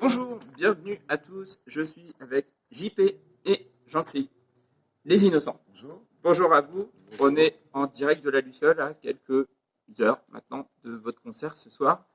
Bonjour, bienvenue à tous, je suis avec JP et Jean-Cri, les innocents. Bonjour. Bonjour à vous, on est en direct de la Luciole à quelques heures maintenant de votre concert ce soir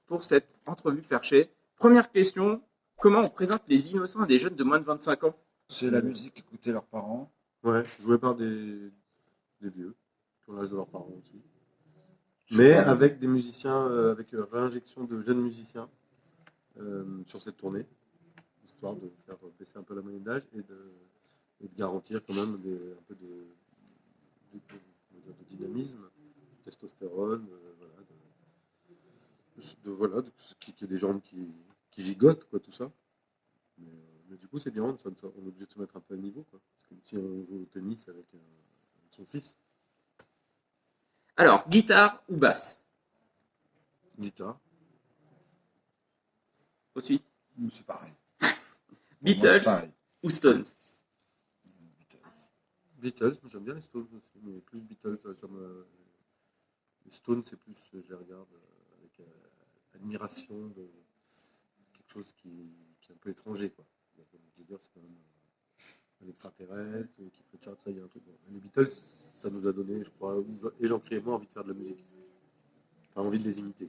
pour cette entrevue perchée. Première question, comment on présente les innocents à des jeunes de moins de 25 ans? C'est la musique qu'écoutaient leurs parents. Ouais, joué par des vieux, qui ont l'âge de leurs parents aussi. Mais avec des musiciens, avec réinjection de jeunes musiciens sur cette tournée, histoire de faire baisser un peu la moyenne d'âge et de garantir quand même un peu de dynamisme, de testostérone, voilà, qu'il y ait des gens qui gigotent, quoi, tout ça. Mais du coup, c'est bien, on est obligé de se mettre un peu à niveau, quoi. Parce que si on joue au tennis avec son fils. Alors, guitare ou basse? Guitare. Aussi. C'est pareil. Beatles Pareil. ou Stones? Beatles, j'aime bien les Stones aussi, mais plus Beatles, les Stones, c'est plus, je les regarde avec admiration de quelque chose qui est un peu étranger, quoi. Jagger, c'est quand même un extraterrestre, qui fait Richard, ça y a un truc. Bon. Les Beatles, ça nous a donné, je crois, et Jean-Cri et moi, envie de faire de la musique. Enfin, envie de les imiter.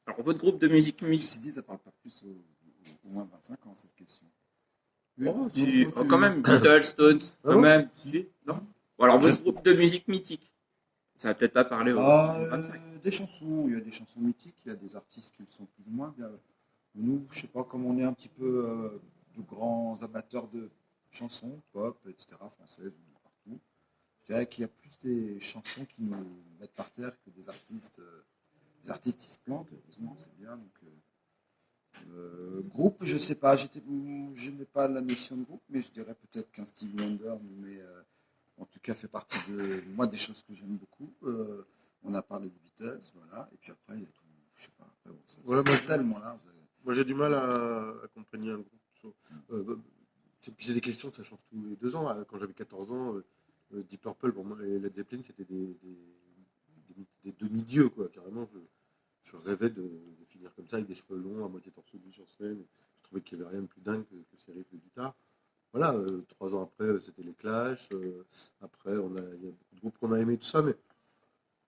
Alors, votre groupe de musique Ceci dit, ça parle pas plus au moins de 25 ans, cette question. Oh, si, quand même, Beatles, Stones, quand même. Si, non. Bon, alors, votre groupe de musique mythique, ça va peut-être pas parler aux 25. Des chansons, il y a des chansons mythiques, il y a des artistes qui le sont plus ou moins. Bien. Nous, je sais pas, comme on est un petit peu de grands amateurs de chansons, pop, etc., françaises, de partout, je dirais qu'il y a plus des chansons qui nous mettent par terre que des artistes. Les artistes, ils se plantent, heureusement, c'est bien. Donc, groupe, je sais pas, je n'ai pas la notion de groupe, mais je dirais peut-être qu'un Stevie Wonder, mais en tout cas fait partie de moi des choses que j'aime beaucoup. On a parlé des Beatles, voilà, et puis après il y a tout, je sais pas. Après, bon, Voilà, c'est tellement là. Moi j'ai du mal à accompagner un groupe. C'est des questions, ça change tous les 2 ans. Quand j'avais 14 ans, Deep Purple, pour moi, et Led Zeppelin, c'était des demi-dieux, quoi. Carrément, je rêvais de finir comme ça, avec des cheveux longs, à moitié torse nu sur scène. Je trouvais qu'il n'y avait rien de plus dingue que ces riffs de guitare. Voilà, 3 ans après, c'était les Clash. Après, il y a beaucoup de groupes qu'on a aimés, tout ça, mais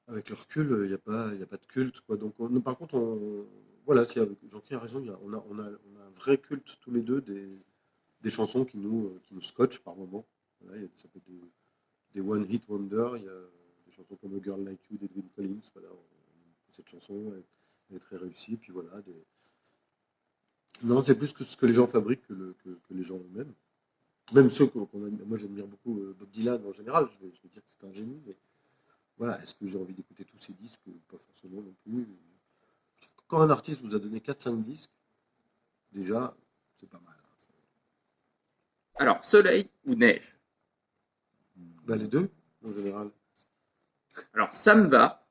avec le recul, il n'y a pas de culte, quoi. Donc, par contre, voilà, Jean-Pierre a raison, on a un vrai culte tous les deux des chansons qui nous scotchent par moments. Voilà, ça peut être des One Hit Wonder, il y a des chansons comme A Girl Like You d'Edwin Collins. Voilà, cette chanson elle est très réussie. Puis voilà, non, c'est plus que ce que les gens fabriquent que les gens eux-mêmes. Même ceux moi j'admire beaucoup Bob Dylan en général, je vais dire que c'est un génie, mais voilà, est-ce que j'ai envie d'écouter tous ces disques? Pas forcément non plus. Je trouve que quand un artiste vous a donné 4-5 disques, déjà, c'est pas mal. Alors, soleil ou neige? Bah, les deux, en général. Alors, ça me va,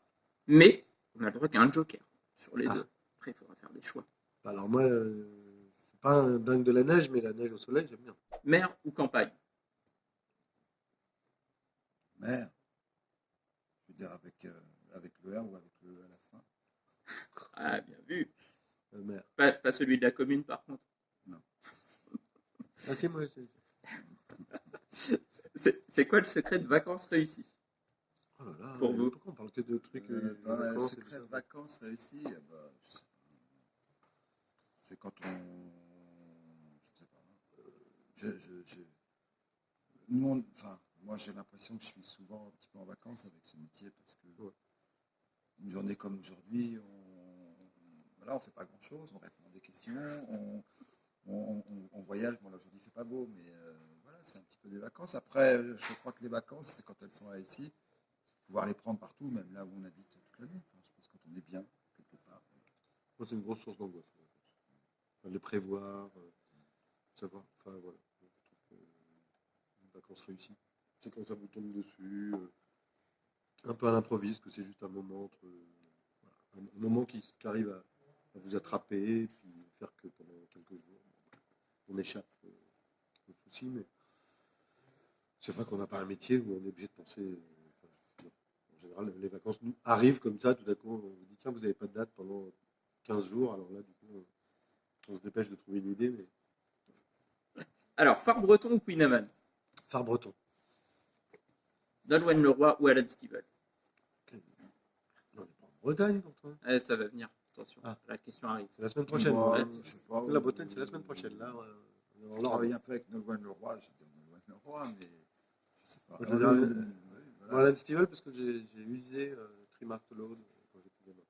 mais on a le droit qu'à un joker sur les deux. Après, il faudra faire des choix. Bah, alors moi, je suis pas un dingue de la neige, mais la neige au soleil, j'aime bien. Mer ou campagne? Mer, je veux dire avec le R ou avec le E à la fin. Ah, bien vu. Mer. Pas celui de la commune, par contre. Non. Ah si, moi, C'est quoi le secret de vacances réussies? oh là là, Pour vous. pourquoi on parle que de trucs Dans le vacances, secret de vacances réussi, bah, je sais pas. C'est quand je sais pas. Nous, enfin, moi j'ai l'impression que je suis souvent un petit peu en vacances avec ce métier parce que une journée comme aujourd'hui, voilà, on fait pas grand chose, on répond à des questions, on voyage. Bon, là aujourd'hui il fait pas beau, mais voilà, c'est un petit peu des vacances. Après, je crois que les vacances, c'est quand elles sont là ici, pouvoir les prendre partout, même là où on habite toute l'année. Enfin, je pense que quand on est bien quelque part. moi, c'est une grosse source d'angoisse. Enfin, les prévoir, savoir. Enfin, voilà. Je trouve que les vacances réussies, c'est quand ça vous tombe dessus, un peu à l'improviste, que c'est juste un moment voilà, un moment qui arrive à vous attraper, puis faire que pendant quelques jours, on échappe aux soucis, mais c'est vrai qu'on n'a pas un métier où on est obligé de penser. En général, les vacances nous arrivent comme ça, tout à coup, on vous dit tiens, vous n'avez pas de date pendant 15 jours, alors là, du coup, On se dépêche de trouver une idée, mais Alors, phare breton ou Queen Amman? phare breton. Nolwenn Leroy ou Alan Stivell? Non, on n'est pas en Bretagne, pourtant. Ça va venir, attention, Ah. la question arrive. C'est la semaine prochaine. Moi, Ouais, je sais pas. La Bretagne, c'est la semaine prochaine. Là, On travaille un peu avec Nolwenn Leroy, je dis Nolwenn Leroy, mais je sais pas. Moi, je veux dire, moi, Alan Stivell, parce que j'ai usé Trimark Load quand j'étais gamin.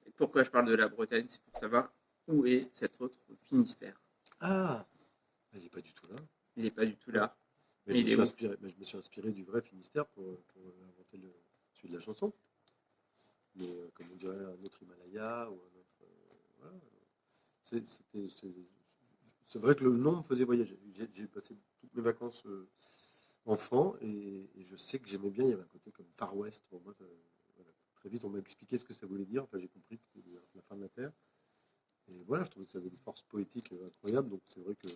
Et pourquoi je parle de la Bretagne? C'est pour savoir où est cet autre Finistère. Ah, il n'est pas du tout là. Il n'est pas du tout là. Mais Mais il est où? je me suis inspiré du vrai Finistère pour inventer celui de la chanson. Mais comme on dirait un autre Himalaya ou un autre. Voilà. C'est vrai que le nom me faisait voyager. J'ai passé toutes mes vacances enfant et je sais que j'aimais bien. Il y avait un côté comme Far West pour moi. Voilà. Très vite, on m'a expliqué ce que ça voulait dire. Enfin, j'ai compris que c'était la fin de la Terre. Et voilà, je trouvais que ça avait une force poétique incroyable. Donc c'est vrai que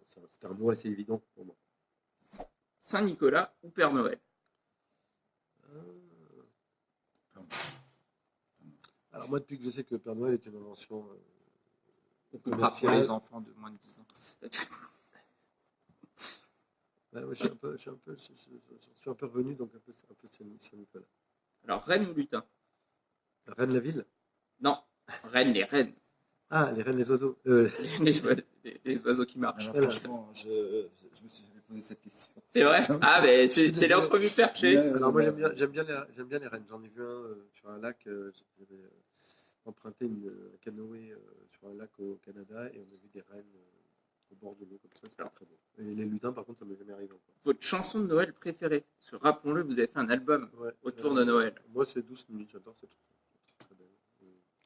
c'était un mot assez évident pour moi. Saint-Nicolas ou Père Noël? Alors moi, depuis que je sais que Père Noël est une invention On comprend pour les enfants de moins de 10 ans. ouais, je suis un peu revenu, donc un peu Saint-Nicolas. Alors, Rennes ou Lutin? Rennes la ville? Non, Rennes, les rennes. Ah, les rennes, les oiseaux. Les oiseaux qui marchent. Alors, franchement, je me suis jamais posé cette question. C'est vrai? Ah, mais c'est l'entrevue perchée. Alors moi, j'aime bien les rennes. J'en ai vu un sur un lac. J'avais emprunté un canoë sur un lac au Canada et on a vu des rennes au bord de l'eau comme ça. C'était très beau. Et les lutins, par contre, ça m'est jamais arrivé encore. Votre chanson de Noël préférée? Parce que rappelons-le, vous avez fait un album autour de Noël. Moi, c'est Douce Nuit. J'adore cette chanson. C'est très belle.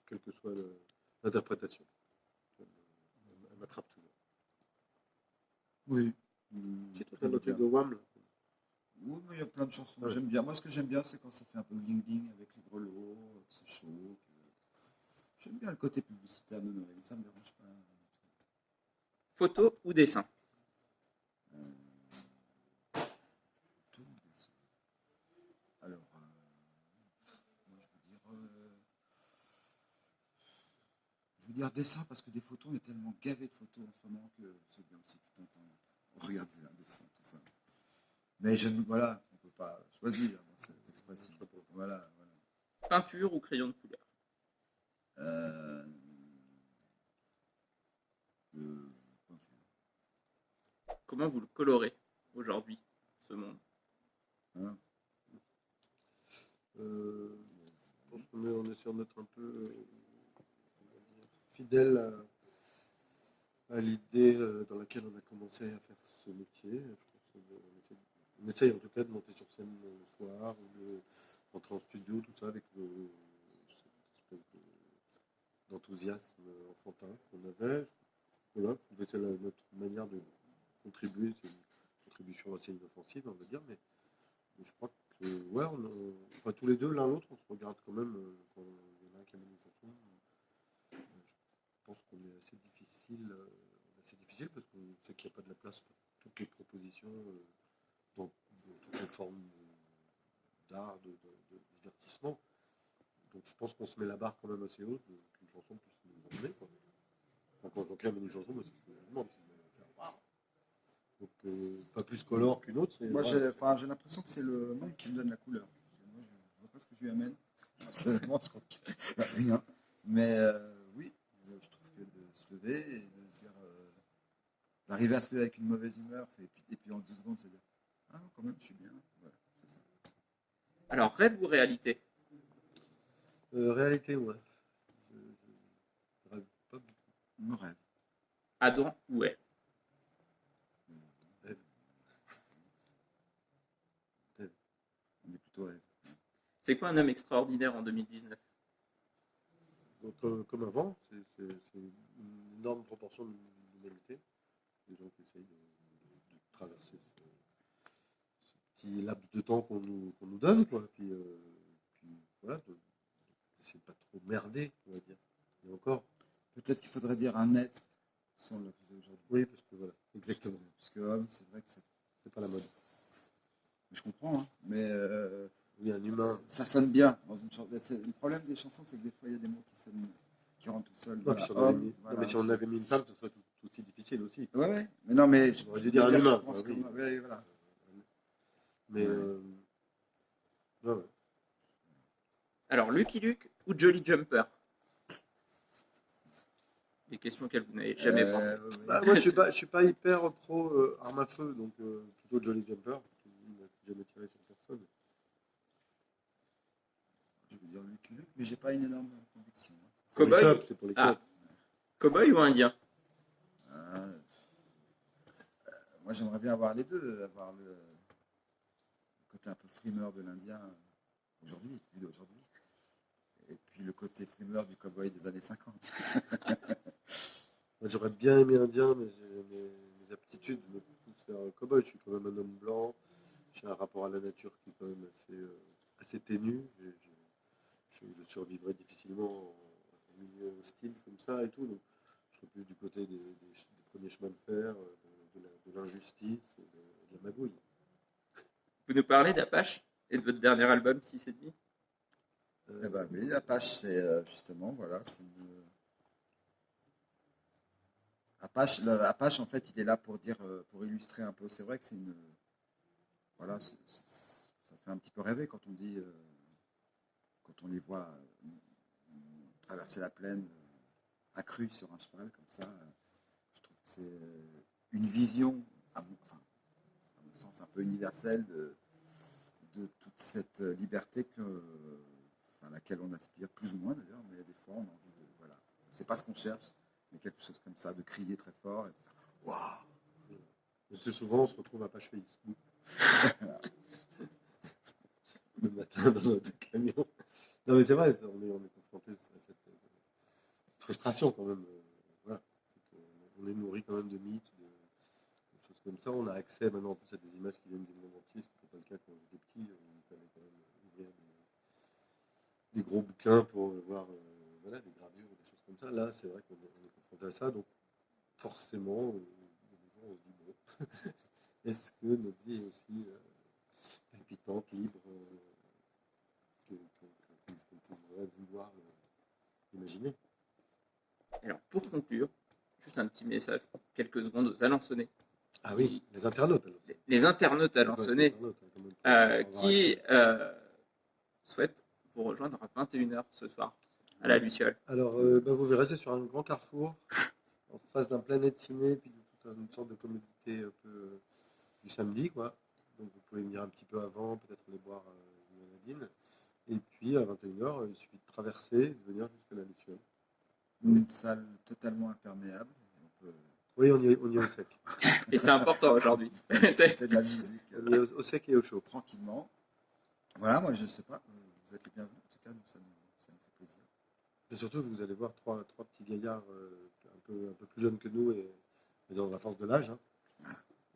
Quelle que soit l'interprétation. Elle m'attrape toujours. Oui. C'est tout un autre de Wham. Oui, mais il y a plein de chansons que j'aime bien. Moi, ce que j'aime bien, c'est quand ça fait un peu bling-bling avec les grelots, que c'est chaud. J'aime bien le côté publicitaire de Noël. Ça me dérange pas. Photo ou dessin? Tout dessin. Alors, moi, je veux dire dessin parce que des photos, on est tellement gavé de photos en ce moment que c'est bien aussi que tu entends regarder un dessin, tout ça. Mais voilà, on ne peut pas choisir dans cette expression. Voilà. Peinture ou crayon de couleur? Peinture. Comment vous le colorez aujourd'hui, ce monde? Hein Je pense qu'on essaie d'être un peu fidèle à l'idée dans laquelle on a commencé à faire ce métier. Je pense on essaye en tout cas de monter sur scène le soir ou d'entrer en studio, tout ça, avec cette espèce d'enthousiasme enfantin qu'on avait. Voilà, c'est notre manière de contribuer. C'est une contribution assez inoffensive, on va dire, mais je crois que, ouais, enfin, tous les deux, l'un l'autre, on se regarde quand même quand il y en a un qui amène une chanson. Je pense qu'on est assez difficile parce qu'on sait qu'il n'y a pas de la place pour toutes les propositions dans toutes les formes d'art, de divertissement. Donc je pense qu'on se met la barre quand même assez haute qu'une chanson puisse nous emmener. Enfin, quand Jean-Pierre amène une chanson, c'est ce que je demande. Donc pas plus colore qu'une autre. Moi, j'ai l'impression que c'est le monde qui me donne la couleur. Moi, je ne vois pas ce que je lui amène. Personnellement, je crois qu'il n'y a rien. Mais oui, je trouve que de se lever et de se dire, d'arriver à se lever avec une mauvaise humeur, et puis en 10 secondes, se dire, ah non, quand même, je suis bien. Voilà, c'est ça. Alors, rêve ou réalité? Réalité, ouais. Je rêve pas beaucoup. Mon rêve. Adam ou Ève? Rêve. On est plutôt rêve. C'est quoi un homme extraordinaire en 2019? Donc, comme avant, c'est une énorme proportion de l'humanité. Des gens qui essayent de traverser ce petit laps de temps qu'on nous donne, quoi. Puis voilà, d'essayer de pas trop merder, on va dire. Et encore. Peut-être qu'il faudrait dire un être, si on le faisait aujourd'hui. Oui, parce que voilà, exactement. Parce que homme, c'est vrai que c'est pas la mode. Je comprends, hein, mais oui, un humain. Ça sonne bien dans une chanson. Le problème des chansons, c'est que des fois, il y a des mots qui qui rentre tout seul. Non, Voilà. puis si on avait Homme, mis, non, voilà, mais si on avait mis une femme, ce serait tout aussi difficile aussi. Ouais. Mais non, mais On aurait dû dire un humain. Je pense oui. ouais, voilà. Mais Ouais. ouais. Alors, Lucky Luke ou Jolly Jumper? Des questions auxquelles vous n'avez jamais pensé. Ouais. Bah, moi, je suis pas hyper pro arme à feu, donc plutôt Jolly Jumper. Il n'a jamais tiré sur personne. Je veux dire Lucky Luke, mais j'ai pas une énorme conviction. C'est pour les Cowboy? clubs, c'est pour les clubs. Ah, cowboy ou indien? Euh, moi, j'aimerais bien avoir les deux, avoir le côté un peu frimeur de l'Indien aujourd'hui, et puis le côté frimeur du cowboy des années 50. Moi, j'aurais bien aimé indien, mais mes aptitudes me poussent vers cowboy. Je suis quand même un homme blanc. J'ai un rapport à la nature qui est quand même assez ténu. Je survivrais difficilement en milieu hostile comme ça et tout. Donc, je serais plus du côté des premiers chemins de fer, de l'injustice et de la magouille. Vous nous parlez d'Apache et de votre dernier album 6,5? Eh ben oui, Apache, c'est justement, voilà, c'est une... Apache, en fait, il est là pour dire, pour illustrer un peu. C'est vrai que c'est une, voilà, ça fait un petit peu rêver quand on dit, quand on les voit traverser la plaine accrue sur un cheval comme ça. Je trouve que c'est une vision, à mon sens, un peu universelle de toute cette liberté à laquelle on aspire, plus ou moins d'ailleurs, mais des fois on a envie de, voilà, c'est pas ce qu'on cherche, mais quelque chose comme ça, de crier très fort et de faire waouh. Le plus souvent, on se retrouve à Page Facebook. Le matin dans notre camion. Non, mais c'est vrai, on est confronté à cette frustration quand même. Voilà. On est nourri quand même de mythes, de choses comme ça. On a accès maintenant en plus à des images qui viennent du monde entier, ce qui n'était pas le cas quand on était petit. Il fallait quand même ouvrir des gros bouquins pour voir voilà, des gravures ou des choses comme ça. Là, c'est vrai qu'on est confronté à ça. Donc, forcément, on se dit, bon, est-ce que notre vie est aussi palpitante, libre, qu'on pourrait vouloir imaginer? Alors, pour conclure, juste un petit message, quelques secondes aux Alençonnais. Ah oui, les internautes. Alors. Les internautes alençonnais qui souhaitent vous rejoindre à 21h ce soir à la Luciole. Alors, vous verrez, c'est sur un grand carrefour, en face d'un Planète Ciné, puis une sorte de commodité un peu du samedi, quoi. Donc, vous pouvez venir un petit peu avant, peut-être aller boire une grenadine. Et puis, à 21h, il suffit de traverser et de venir jusqu'à la Luciole. Une salle totalement imperméable. Oui, on y est au sec. Et c'est important aujourd'hui. C'est de la musique. On y est au sec et au chaud. Tranquillement. Voilà, moi je sais pas. Vous êtes les bienvenus. En tout cas, ça nous fait plaisir. Et surtout, vous allez voir trois petits gaillards un peu plus jeunes que nous et dans la force de l'âge, hein,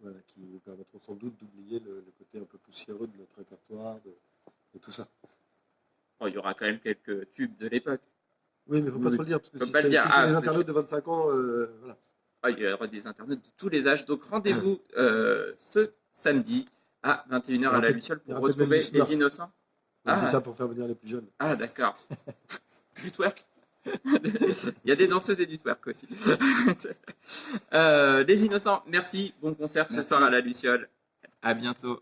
voilà, qui nous permettront sans doute d'oublier le côté un peu poussiéreux de notre répertoire, de tout ça. Bon, il y aura quand même quelques tubes de l'époque. Oui, mais il ne faut pas trop le dire, parce que Faut si pas le dire. c'est Ah, les internautes de 25 ans, voilà. Ah, il y aura des internautes de tous les âges. Donc rendez-vous ce samedi à 21h à la Luciole pour retrouver les innocents. On dit ça pour faire venir les plus jeunes. Ah, d'accord. Du twerk. Il y a des danseuses et du twerk aussi. Les innocents, merci. Bon concert ce soir à la Luciole. À bientôt.